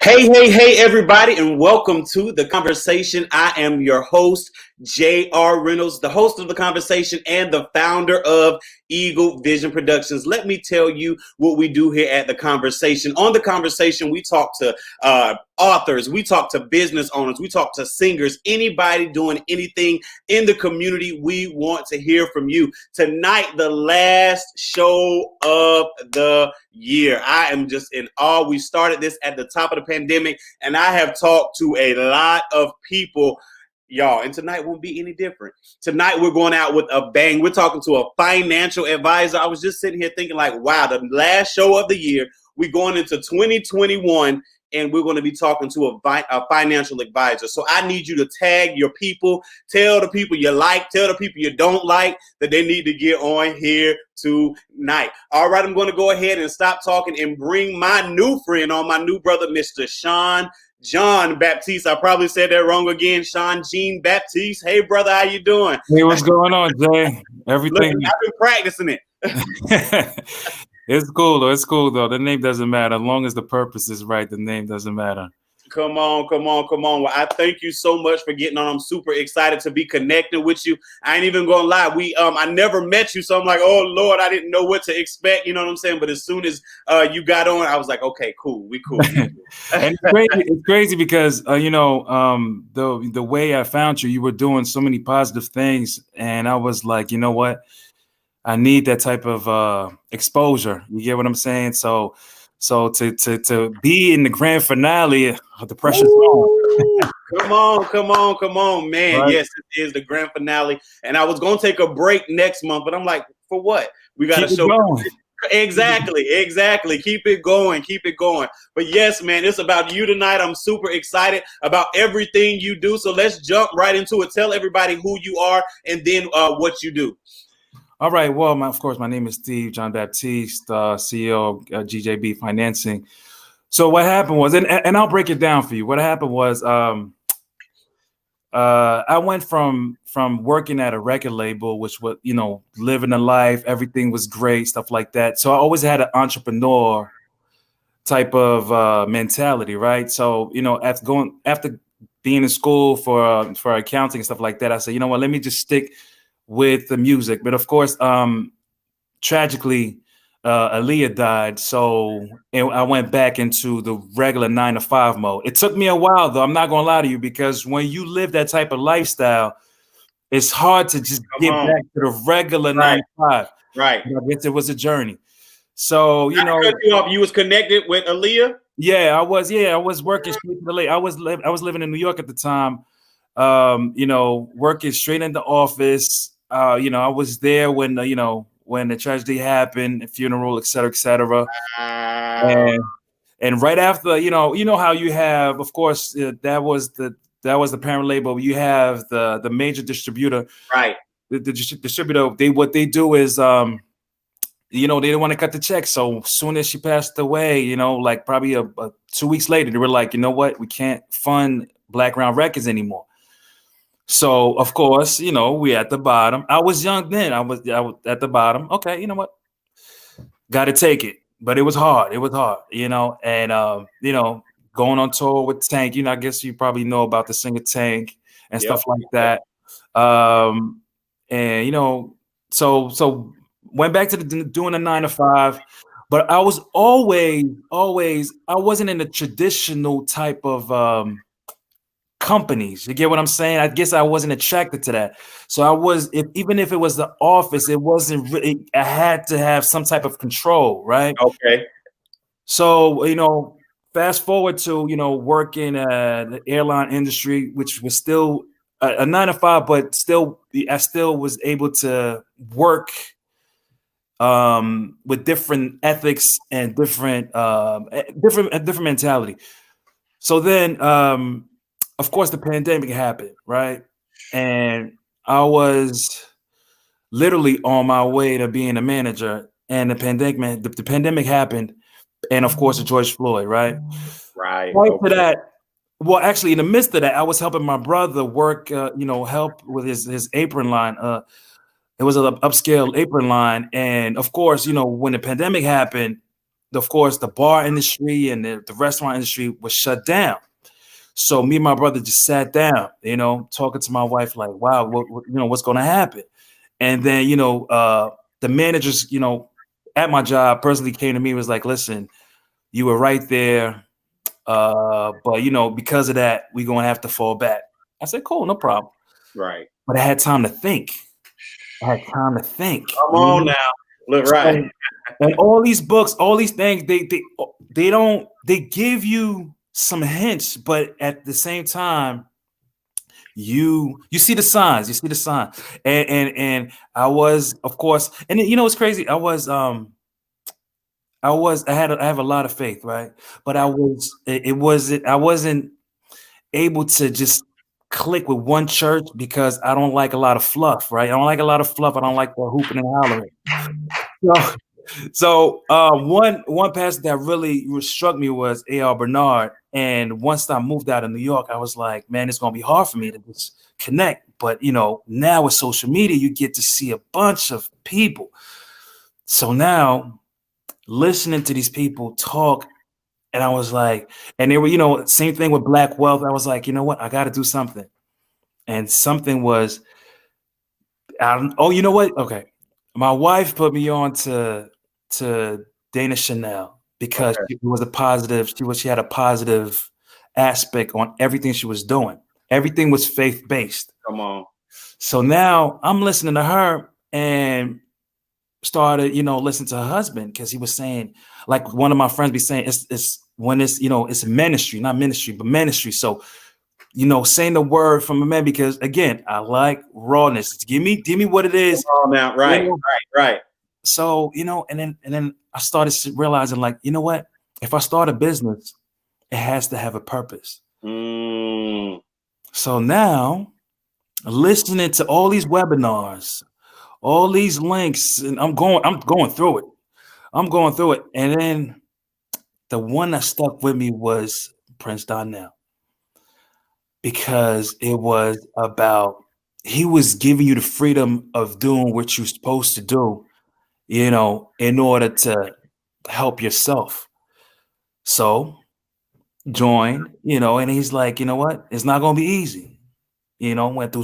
Hey, everybody, and welcome to The Conversation. I am your host, J.R. Reynolds, the host of The Conversation and the founder of Eagle Vision Productions. Let me tell you what we do here at The Conversation. On The Conversation, we talk to authors, we talk to business owners, we talk to singers, anybody doing anything in the community. We want to hear from you. Tonight, the last show of the year. I am just in awe. We started this at the top of the pandemic, and I have talked to a lot of people, y'all, and tonight won't be any different. Tonight we're going out with a bang. We're talking to a financial advisor. I was just sitting here thinking like, wow, the last show of the year. We're going into 2021, and we're going to be talking to a financial advisor. So I need you to tag your people, tell the people you like, tell the people you don't like that they need to get on here tonight. All right, I'm going to go ahead and stop talking and bring my new friend on, my new brother, Mr. Jean-Baptiste. I probably said that wrong again. Jean-Baptiste. Hey, brother, how you doing? Hey, what's going on, Jay? Everything. Look, I've been practicing it. It's cool though. It's cool though. The name doesn't matter. As long as the purpose is right, the name doesn't matter. Come on. Well, I thank you so much for getting on. I'm super excited to be connected with you. I ain't even gonna lie. I never met you, so I'm like, oh Lord, I didn't know what to expect. You know what I'm saying? But as soon as you got on, I was like, okay, cool. We cool. And it's crazy because the way I found you, you were doing so many positive things, and I was like, you know what? I need that type of exposure. You get what I'm saying? So to be in the grand finale of the Precious Song. Come on, man. Right. Yes, it is the grand finale. And I was gonna take a break next month, but I'm like, for what? We gotta show going. Exactly. Keep it going. But yes, man, it's about you tonight. I'm super excited about everything you do. So let's jump right into it. Tell everybody who you are and then what you do. All right. Well, of course, my name is Steve Jean-Baptiste, CEO of GJB Financing. So what happened was, and I'll break it down for you. What happened was, I went from working at a record label, which was, living a life, everything was great, stuff like that. So I always had an entrepreneur type of mentality, right? So after being in school for accounting and stuff like that, I said, you know what, let me just stick with the music. But of course, tragically, Aaliyah died. So I went back into the regular 9-to-5 mode. It took me a while, though. I'm not going to lie to you, because when you live that type of lifestyle, it's hard to just get back to the regular 9-to-5. Right. I guess it was a journey. So, you was connected with Aaliyah? Yeah, I was. Yeah, I was working straight to the late. I was living in New York at the time. Working straight in the office. I was there when the tragedy happened, the funeral, et cetera. And right after, how you have, of course, that was the parent label. You have the major distributor, right? The distributor. What they do is, they didn't want to cut the check. So as soon as she passed away, like probably 2 weeks later, they were like, you know what, we can't fund Black Round Records anymore. So of course, we at the bottom. I was young then. I was at the bottom. Okay, you know what? Got to take it. But it was hard. And going on tour with Tank. I guess you probably know about the singer Tank and stuff like that. So went back to doing the 9-to-5. But I was always I wasn't in the traditional type of companies. You get what I'm saying? I guess I wasn't attracted to that. So I was, even if it was the office, it wasn't really, I had to have some type of control, right? Okay. So, fast forward to, working at the airline industry, which was still a 9-to-5, but I still was able to work with different ethics and different mentality. So then, of course, the pandemic happened, right? And I was literally on my way to being a manager, and the pandemic happened, and of course, the George Floyd, right? Right. Right to that, well, actually, in the midst of that, I was helping my brother work, help with his apron line. It was an upscale apron line, and of course, when the pandemic happened, of course, the bar industry and the restaurant industry was shut down. So me and my brother just sat down, talking to my wife like, wow, what's going to happen? And then, the managers, at my job personally came to me and was like, listen, you were right there. But, because of that, we're going to have to fall back. I said, cool, no problem. Right. But I had time to think. Come on now. Look, right. And all these books, all these things, they give you some hints, but at the same time, you see the signs, and I was, of course, and it's crazy. I have a lot of faith, right? But I wasn't able to just click with one church because I don't like a lot of fluff, right? I don't like a lot of fluff. I don't like the hooping and hollering. So one pastor that really struck me was A.R. Bernard. And once I moved out of New York, I was like, man, it's going to be hard for me to just connect. But, now with social media, you get to see a bunch of people. So now listening to these people talk, and I was like, and they were, same thing with Black Wealth. I was like, you know what? I got to do something. And something was, you know what? Okay. My wife put me on to Dana Chanel because it was a positive. She had a positive aspect on everything she was doing. Everything was faith-based. Come on. So now I'm listening to her and started, listening to her husband because he was saying, like one of my friends be saying, it's when it's, it's ministry, not ministry, but ministry. So, saying the word from a man, because again, I like rawness. Give me what it is. Come on now. Right. So, and then I started realizing, like, you know what? If I start a business, it has to have a purpose. So now, listening to all these webinars, all these links, and I'm going through it. And then the one that stuck with me was Prince Donnell, because it was about, he was giving you the freedom of doing what you're supposed to do, in order to help yourself. So join, and he's like, you know what? It's not going to be easy. Went through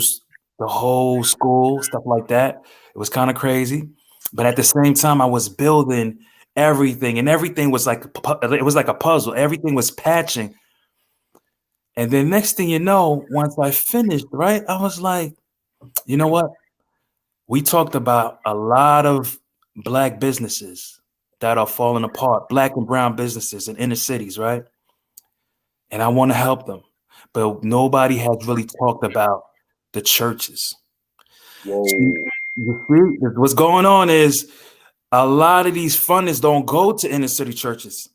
the whole school, stuff like that. It was kind of crazy. But at the same time, I was building everything, and everything was like, it was like a puzzle. Everything was patching. And then next thing you know, once I finished, right, I was like, you know what? We talked about a lot of Black businesses that are falling apart, Black and brown businesses in inner cities, right? And I want to help them. But nobody has really talked about the churches. Whoa. You see, what's going on is a lot of these fundings don't go to inner city churches.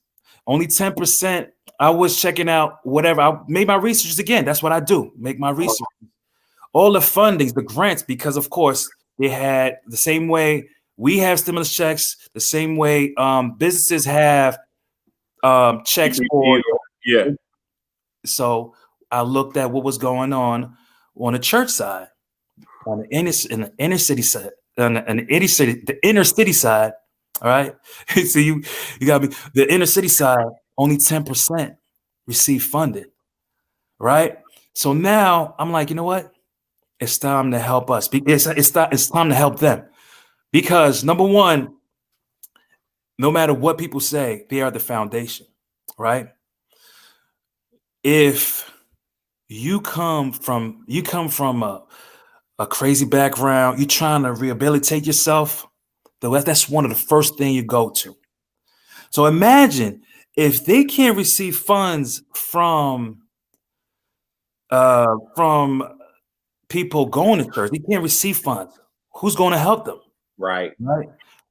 Only 10%. I was checking out whatever. I made my research again. That's what I do. Make my research. All the fundings, the grants, because of course they had the same way we have stimulus checks, the same way businesses have checks for. Yeah. So I looked at what was going on the church side, in the inner city side, the inner city side. All right. So you got me. The inner city side, only 10% receive funding. Right. So now I'm like, you know what? It's time to help us. It's time to help them. Because number one, no matter what people say, they are the foundation. Right. If you come from a crazy background, you're trying to rehabilitate yourself, that's one of the first things you go to. So imagine if they can't receive funds from people going to church, they can't receive funds. Who's going to help them? Right.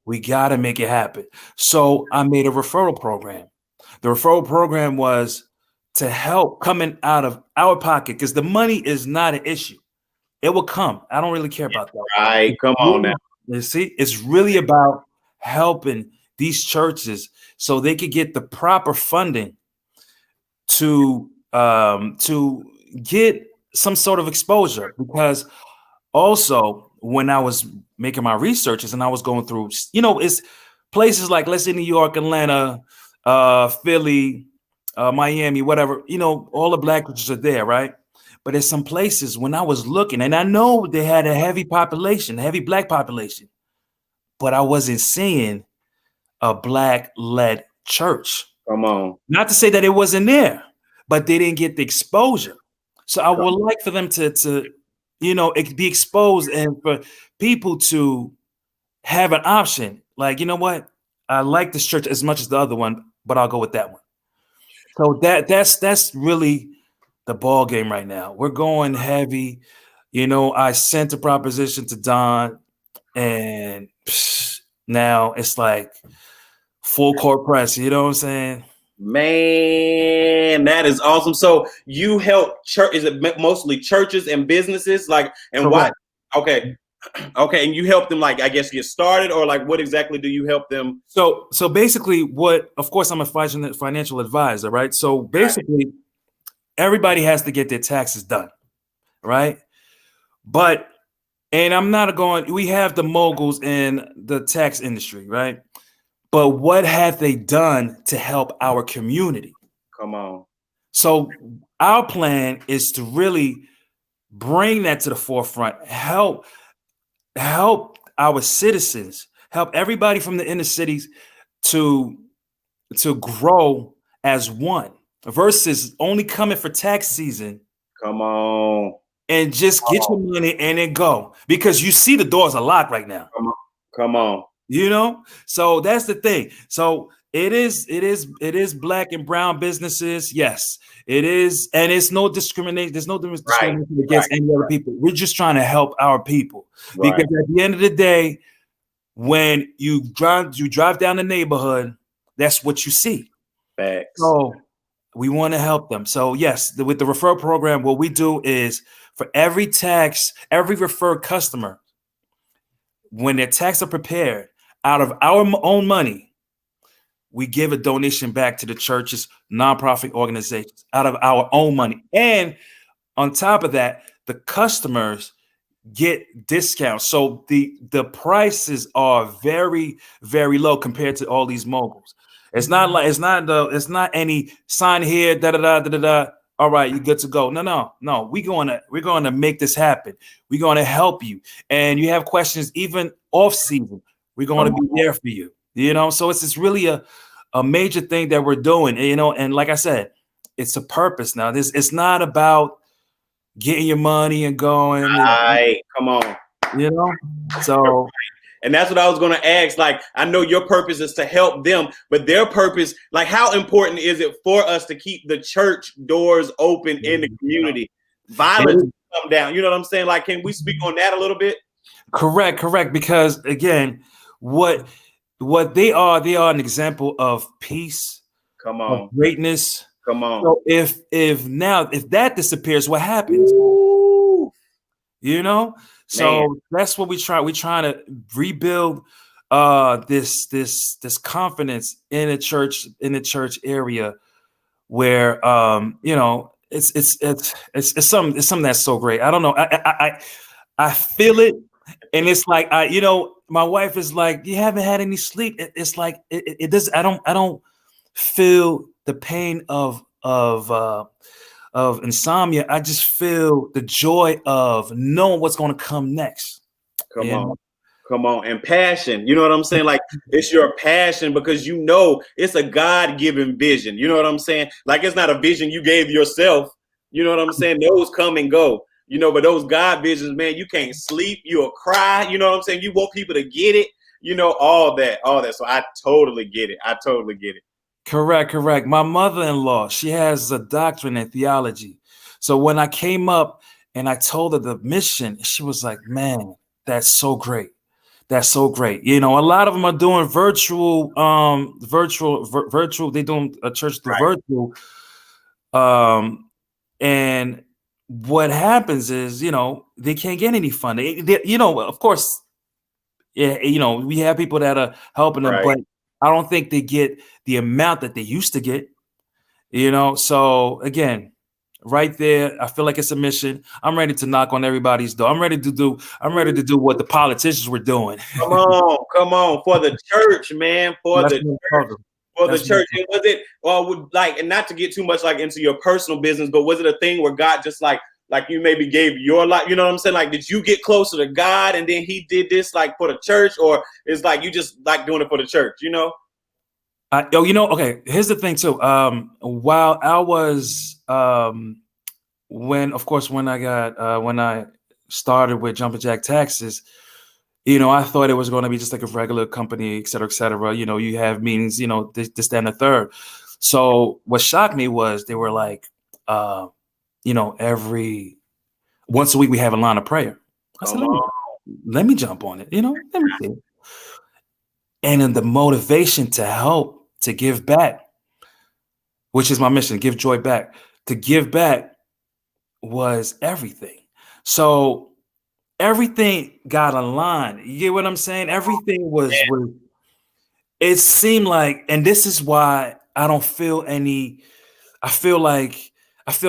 We got to make it happen. So I made a referral program. The referral program was to help coming out of our pocket, because the money is not an issue. It will come. I don't really care about that. Right. Come on now. You see, it's really about helping these churches so they could get the proper funding to get some sort of exposure. Because also when I was making my researches and I was going through, places like, let's say, New York, Atlanta, Philly, Miami, whatever, all the black churches are there, right? But there's some places when I was looking, and I know they had a heavy population, a heavy black population, but I wasn't seeing a black-led church. Come on. Not to say that it wasn't there, but they didn't get the exposure. So I would like for them to be exposed and for people to have an option. Like, you know what? I like this church as much as the other one, but I'll go with that one. So that's really the ball game right now. We're going heavy. I sent a proposition to Don, and now it's like full court press. You know what I'm saying? Man, that is awesome. So you help church? Is it mostly churches and businesses? Like, and Correct. why? Okay. Okay, and you help them, like, I guess, get started, or like, what exactly do you help them? So basically, of course, I'm a financial advisor, right? So basically, everybody has to get their taxes done, right? And I'm not we have the moguls in the tax industry, right? But what have they done to help our community? Come on. So our plan is to really bring that to the forefront, help our citizens, help everybody from the inner cities to grow as one versus only coming for tax season. Come on. And just get your money and then go, because you see the doors are locked right now. Come on. So that's the thing. So it is black and brown businesses. Yes, it is. And it's no discrimination. There's no discrimination against any other people. We're just trying to help our people. Because at the end of the day, when you drive down the neighborhood, that's what you see. Facts. So we want to help them. So yes, with the referral program, what we do is for every referred customer, when their taxes are prepared, out of our own money, we give a donation back to the church's nonprofit organizations out of our own money. And on top of that, the customers get discounts. So the prices are very, very low compared to all these moguls. It's not any sign here, da da da da da da. All right, you're good to go. No. We're going to make this happen. We're going to help you. And you have questions even off season, we're going to be there for you. So it's really a major thing that we're doing. And like I said, it's a purpose now. It's not about getting your money and going. Right. Come on. So. And that's what I was going to ask. Like, I know your purpose is to help them, but their purpose, like, how important is it for us to keep the church doors open in the community? Violence come down. You know what I'm saying? Like, can we speak on that a little bit? Correct. Because again, what they are an example of peace, come on, of greatness. Come on. So if that disappears, what happens? So that's what we try. We're trying to rebuild this confidence in the church area where it's something that's so great. I don't know. I feel it, and it's like my wife is like, you haven't had any sleep. It's like it does. I don't feel the pain of insomnia. I just feel the joy of knowing what's going to come next. Come on. And passion. You know what I'm saying? Like, it's your passion because it's a God-given vision. You know what I'm saying? Like, it's not a vision you gave yourself. You know what I'm saying? Those come and go. But those God visions, man, you can't sleep. You'll cry. You know what I'm saying? You want people to get it. All that. So I totally get it. Correct. My mother-in-law, she has a doctorate in theology. So when I came up and I told her the mission, she was like, man, that's so great. A lot of them are doing virtual. They doing a church through virtual. And what happens is, they can't get any funding. Of course, we have people that are helping them, but I don't think they get the amount that they used to get, So again, right there. I feel like it's a mission. I'm ready to knock on everybody's door. I'm ready to do what the politicians were doing. Come on, for the church, man, for That's the what I'm church. talking. For the That's what church, and was it, or would like, and not to get too much like into your personal business, but was it a thing where God just like you maybe gave your life, you know what I'm saying? Like, did you get closer to God and then He did this like for the church, or it's like you just like doing it for the church, you know? Okay. Here's the thing too. While I was, when I started with Jumpin' Jack Taxes, I thought it was going to be just like a regular company, et cetera, et cetera. You have meetings, this, that, and the third. So what shocked me was they were like, every once a week we have a line of prayer. I said, let me jump on it, let me see. And then the motivation to help, to give back, which is my mission, give joy back. To give back was everything. So everything got aligned. You get what I'm saying? Everything was it seemed like, and this is why I don't feel any, I feel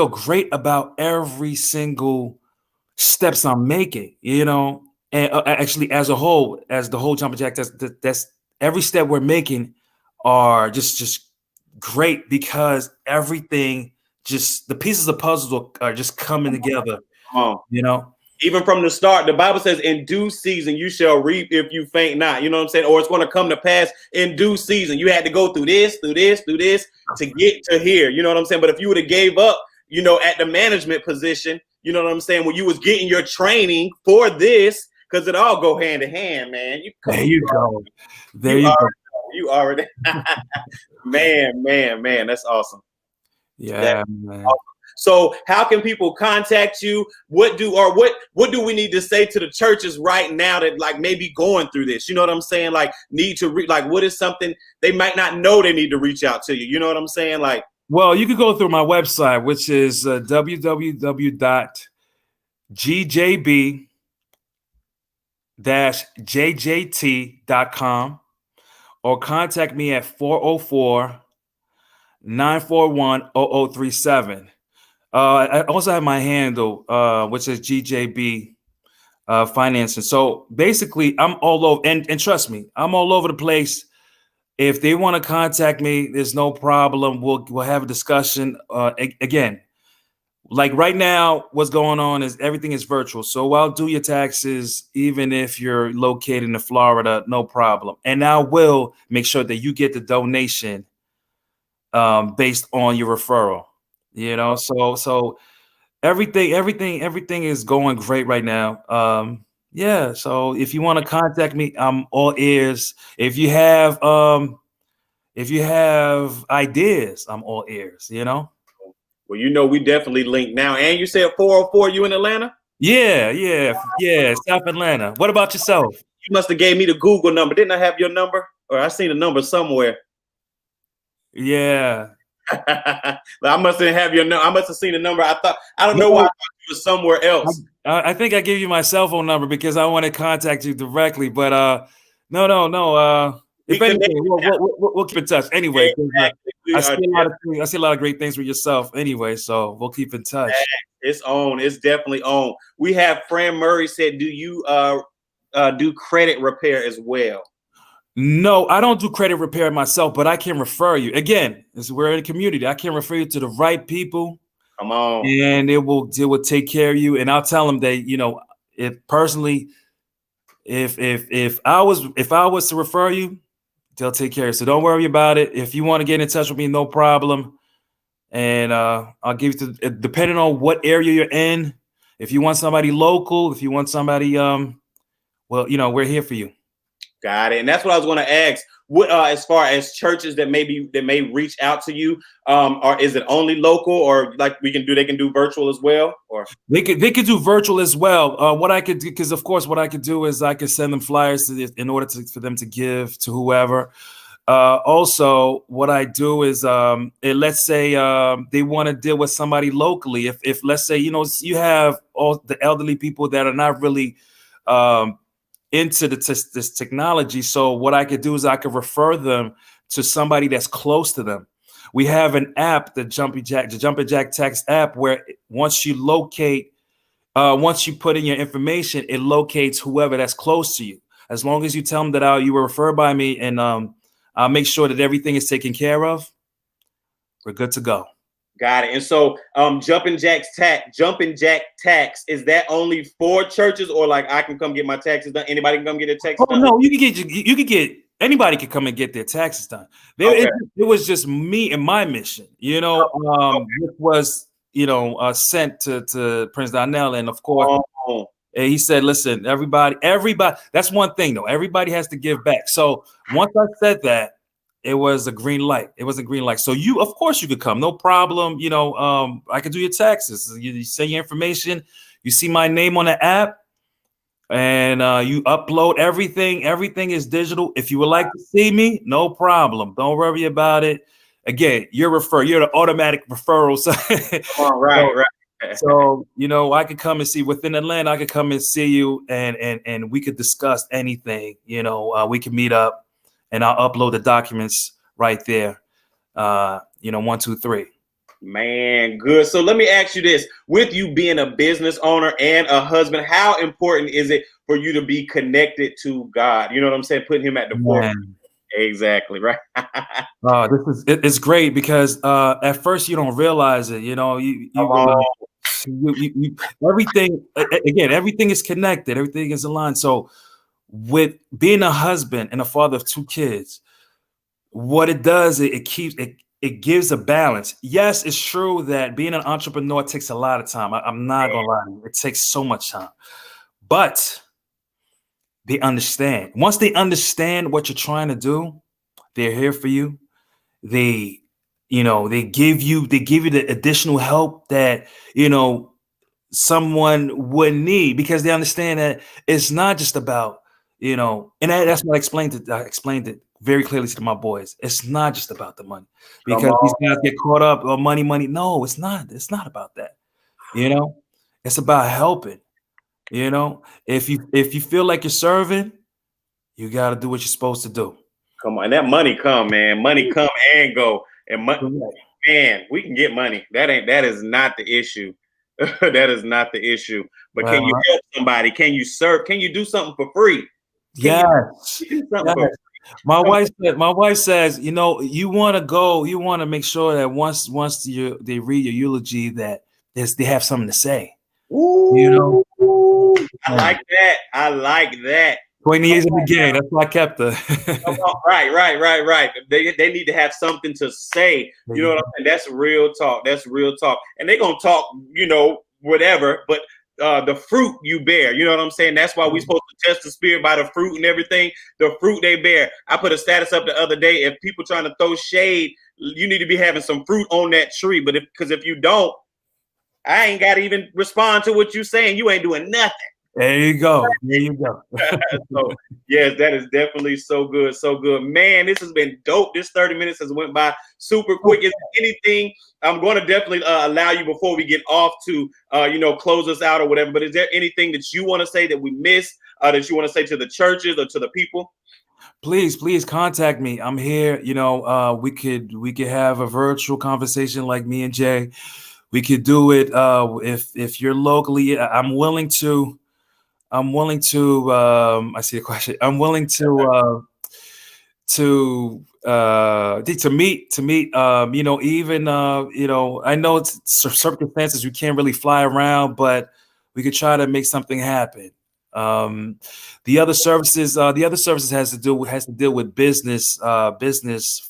great about every single steps I'm making, and actually as a whole, as the whole Jumpin' Jack, that's every step we're making are just great, because everything, just the pieces of puzzles are just coming together, Even from the start, the Bible says, in due season you shall reap if you faint not. You know what I'm saying? Or it's going to come to pass in due season. You had to go through this to get to here. You know what I'm saying? But if you would have gave up, at the management position, you know what I'm saying, when you was getting your training for this, because it all go hand in hand, man. There you go. You already man, that's awesome. Yeah, man. Awesome. So how can people contact you? What do we need to say to the churches right now that like maybe going through this? You know what I'm saying? Like need to what is something they might not know they need to reach out to you? You know what I'm saying? Like, well, you could go through my website, which is www.gjb-jjt.com, or contact me at 404-941-0037. I also have my handle, which is GJB Financing. So basically, I'm all over, and trust me, I'm all over the place. If they want to contact me, there's no problem. We'll have a discussion. Again, like right now, what's going on is everything is virtual. So I'll do your taxes, even if you're located in Florida, no problem. And I will make sure that you get the donation based on your referral. So everything is going great right now. Yeah. So if you want to contact me, I'm all ears. If you have ideas, I'm all ears, Well, we definitely link now. And you said 404, you in Atlanta? Yeah. South Atlanta. What about yourself? You must have gave me the Google number. Didn't I have your number? Or I seen a number somewhere. Yeah. I must have your number. I must have seen a number. I don't know why I thought you was somewhere else. I think I gave you my cell phone number because I want to contact you directly. But no. If anything, we'll keep in touch. Anyway, I see a lot of great things with yourself. Anyway, so we'll keep in touch. It's on. It's definitely on. We have Fran Murray said, do you do credit repair as well? No, I don't do credit repair myself, but I can refer you. Again, we're in a community. I can refer you to the right people. Come on. And it will take care of you. And I'll tell them that, if I was to refer you, they'll take care of you. So don't worry about it. If you want to get in touch with me, no problem. And I'll give you depending on what area you're in. If you want somebody local, if you want somebody, we're here for you. Got it. And that's what I was going to ask. What as far as churches that may reach out to you, or is it only local, or like they can do virtual as well, or they could do virtual as well. What I could do, because of course what I could do is I could send them flyers in order for them to give to whoever. Also, what I do is, let's say they want to deal with somebody locally. If let's say you have all the elderly people that are not really into this technology. So what I could do is I could refer them to somebody that's close to them. We have an app, the Jumping Jack Text app, where once you put in your information, it locates whoever that's close to you. As long as you tell them that you were referred by me, and I'll make sure that everything is taken care of, we're good to go. Got it. And so, Jumping Jack Tax, is that only for churches, or like I can come get my taxes done? Anybody can come get their taxes done? No, you could get anybody could come and get their taxes done. It was just me and my mission, which was sent to Prince Donnell, and of course. And he said, listen, everybody, that's one thing though. Everybody has to give back. So once I said that, it was a green light. So of course you could come, no problem. I could do your taxes. You say your information, you see my name on the app, and you upload everything. Everything is digital. If you would like to see me, no problem. Don't worry about it. Again, you're the automatic referral. Right. So, I could come and see within Atlanta. I could come and see you, and we could discuss anything. We could meet up, and I'll upload the documents right there. 1, 2, 3. Man, good. So let me ask you this: with you being a business owner and a husband, how important is it for you to be connected to God? You know what I'm saying? Putting Him at the forefront. Exactly, right. It's great because at first you don't realize it. Everything is connected. Everything is aligned. So with being a husband and a father of 2 kids, what it does, it gives a balance. Yes, it's true that being an entrepreneur takes a lot of time. I'm not gonna lie to you. It takes so much time, but they understand. Once they understand what you're trying to do, they're here for you. They give you the additional help that someone would need, because they understand that it's not just about and that's what I explained it very clearly to my boys. It's not just about the money, because these guys get caught up on money. No, it's not. It's not about that. It's about helping. If you feel like you're serving, you got to do what you're supposed to do. Come on, and that money come, man. Money come and go, and man, we can get money. That is not the issue. That is not the issue. But can you help somebody? Can you serve? Can you do something for free? Yes. My wife says, you want to make sure that once they read your eulogy, that they have something to say. Ooh, I like that. 20 years in the game. That's why I kept her. Right. They need to have something to say. You know what I'm saying? That's real talk. And they're gonna talk, whatever, but the fruit you bear, you know what I'm saying? That's why we're supposed to test the spirit by the fruit and everything. The fruit they bear. I put a status up the other day. If people trying to throw shade, you need to be having some fruit on that tree. But if you don't, I ain't got to even respond to what you're saying. You ain't doing nothing. There you go. So, yes, that is definitely so good. Man, this has been dope. This 30 minutes has went by super quick. Is there anything I'm going to definitely allow you before we get off to, close us out or whatever, but is there anything that you want to say that we missed, that you want to say to the churches or to the people? Please contact me. I'm here. We could have a virtual conversation like me and Jay. We could do it if you're locally. I'm willing to. I see a question. I'm willing to meet. I know it's circumstances you can't really fly around, but we could try to make something happen. The other services has to deal with business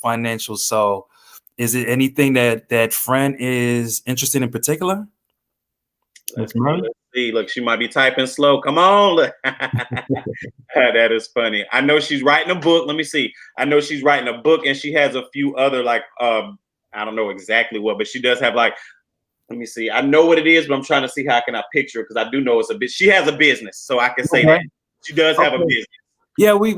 financial. So is it anything that friend is interested in particular? Let's see. Look, she might be typing slow. Come on. Look. That is funny. I know she's writing a book. Let me see. I know she's writing a book, and she has a few other I don't know exactly what, but she does have let me see. I know what it is, but I'm trying to see how can I picture it, because I do know it's a bit. She has a business, so I can say that she does have a business. Yeah, we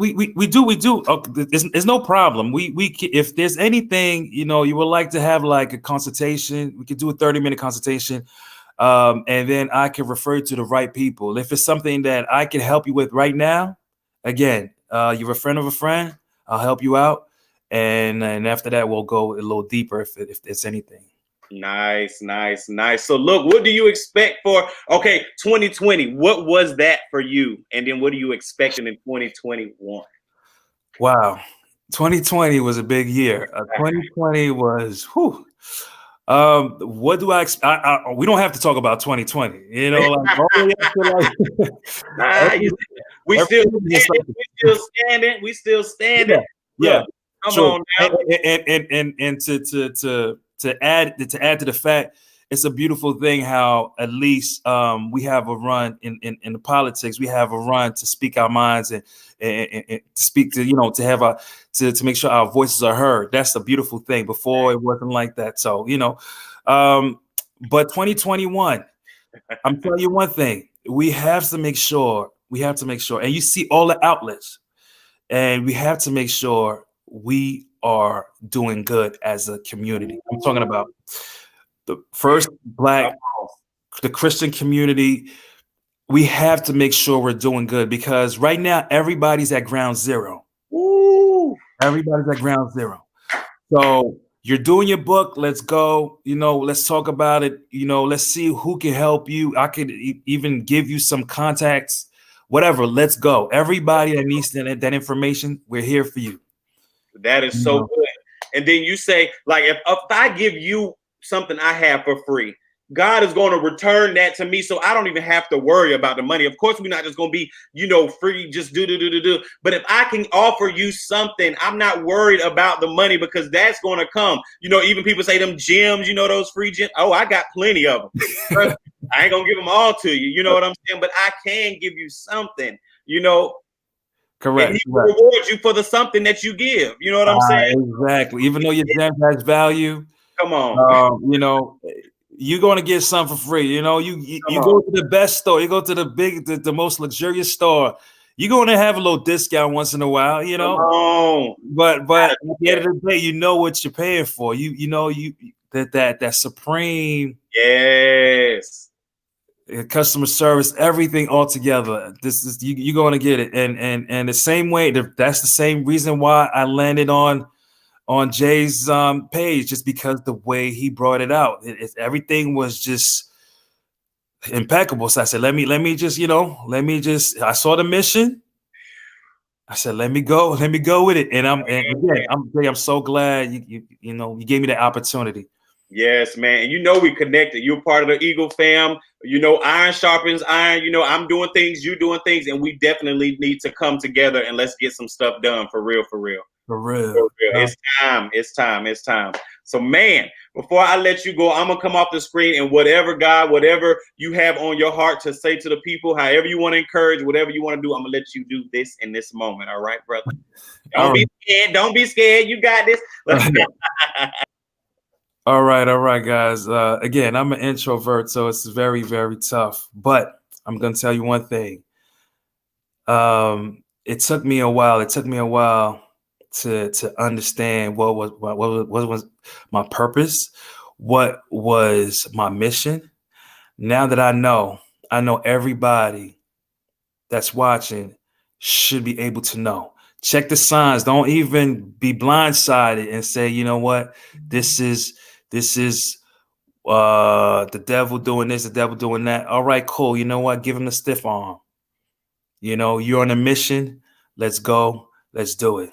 do. It's no problem. We if there's anything you would like to have like a consultation, we could do a 30-minute consultation. And then I can refer you to the right people. If it's something that I can help you with right now, again, you're a friend of a friend, I'll help you out. and after that we'll go a little deeper if it's anything. Nice. So look, what do you expect for 2020? What was that for you? And then what are you expecting in 2021? Wow. 2020 was a big year. 2020 was whew. What do I expect? We don't have to talk about 2020. You know, like all the way up to like we still standing. We still standing. Yeah. Look, come Sure. on now. And to add to the fact, it's a beautiful thing how at least we have a run in the politics. We have a run to speak our minds and speak to, to have to make sure our voices are heard. That's a beautiful thing. Before it wasn't like that. So, but 2021, I'm telling you one thing, we have to make sure, and you see all the outlets, and we have to make sure we are doing good as a community. I'm talking about the first Black, the Christian community. We have to make sure we're doing good because right now everybody's at ground zero. Woo. Everybody's at ground zero. So you're doing your book. Let's go. Let's talk about it. Let's see who can help you. I could even give you some contacts, whatever. Let's go. Everybody that needs that information, we're here for you. That is so good. And then you say, like, if I give you something I have for free, God is going to return that to me. So I don't even have to worry about the money. Of course, we're not just going to be, free, just do. But if I can offer you something, I'm not worried about the money because that's going to come. Even people say them gyms, those free gyms. Oh, I got plenty of them. I ain't going to give them all to you. You know what I'm saying? But I can give you something, Correct. And he will reward you for the something that you give. You know what I'm saying? Exactly. Even though your gem has value. Come on. You're going to get some for free. You go to the best store. You go to the most luxurious store. You're going to have a little discount once in a while, But at the end of the day, you know what you're paying for. That supreme. Yes. Customer service, everything all together. This is you're going to get it, and the same way. That's the same reason why I landed on Jay's page, just because the way he brought it out, everything was just impeccable. So I said, let me just. I saw the mission. I said, let me go with it, and I'm so glad you gave me that opportunity. Yes, man. And we connected. You're part of the Eagle fam. Iron sharpens iron. I'm doing things, you doing things, and we definitely need to come together and let's get some stuff done for real. For real. Yeah. It's time. So, man, before I let you go, I'm going to come off the screen and whatever you have on your heart to say to the people, however you want to encourage, whatever you want to do, I'm going to let you do this in this moment. All right, brother? Don't be scared. Don't be scared. You got this. All right, guys. Again, I'm an introvert, so it's very, very tough. But I'm going to tell you one thing. It took me a while. To understand what was my purpose, what was my mission. Now that I know everybody that's watching should be able to know. Check the signs. Don't even be blindsided and say, you know what, this is the devil doing this, the devil doing that. All right, cool. You know what? Give him the stiff arm. You're on a mission. Let's go. Let's do it.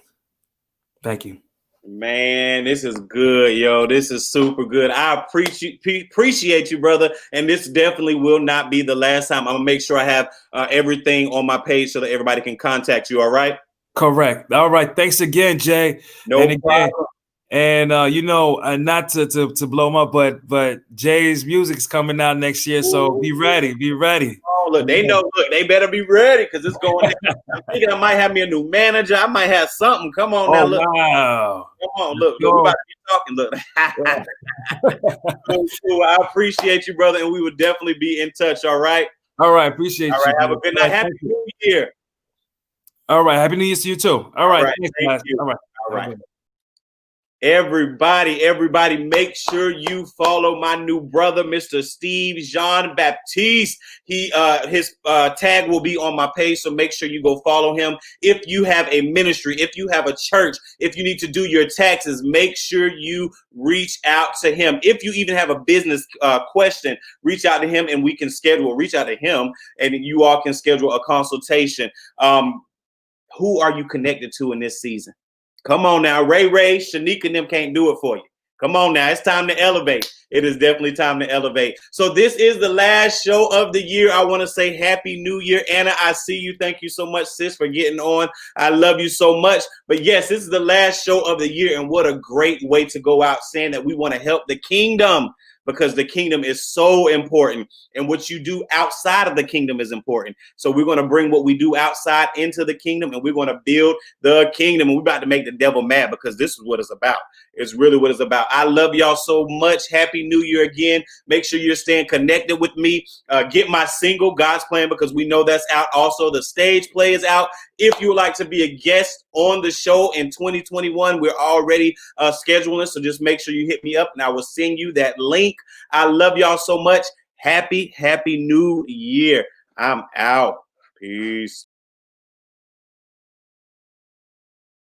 Thank you. Man, this is good, yo. This is super good. I appreciate you, brother. And this definitely will not be the last time. I'm going to make sure I have everything on my page so that everybody can contact you. All right? Correct. All right. Thanks again, Jay. No problem. And not to blow him up, but Jay's music is coming out next year, so be ready. Oh, look, they know. Look, they better be ready because it's going. I'm thinking I might have me a new manager. I might have something. Come on now, look. Wow. Come on, look. We about to be talking. Look. Cool. I appreciate you, brother, and we will definitely be in touch. All right. All right. Appreciate you. All right. Have a good night. Happy New Year. All right. Happy New Year to you too. All right. Thank you. All right. All right. Everybody, make sure you follow my new brother, Mr. Steve Jean-Baptiste. His tag will be on my page, so make sure you go follow him. If you have a ministry, if you have a church, if you need to do your taxes, make sure you reach out to him. If you even have a business question, reach out to him and we can schedule. Reach out to him and you all can schedule a consultation. Who are you connected to in this season? Come on now, Ray, Shanique and them can't do it for you. Come on now, it's time to elevate. It is definitely time to elevate. So this is the last show of the year. I want to say Happy New Year. Anna, I see you. Thank you so much, sis, for getting on. I love you so much. But yes, this is the last show of the year, and what a great way to go out saying that we want to help the kingdom, because the kingdom is so important, and what you do outside of the kingdom is important. So we're going to bring what we do outside into the kingdom, and we're going to build the kingdom, and we're about to make the devil mad, because this is what it's about. It's really what it's about. I love y'all so much. Happy New Year again. Make sure you're staying connected with me. Get my single, God's Plan, because we know that's out. Also, the stage play is out. If you would like to be a guest on the show in 2021, we're already scheduling, so just make sure you hit me up and I will send you that link. I love y'all so much. Happy New Year. I'm out. Peace.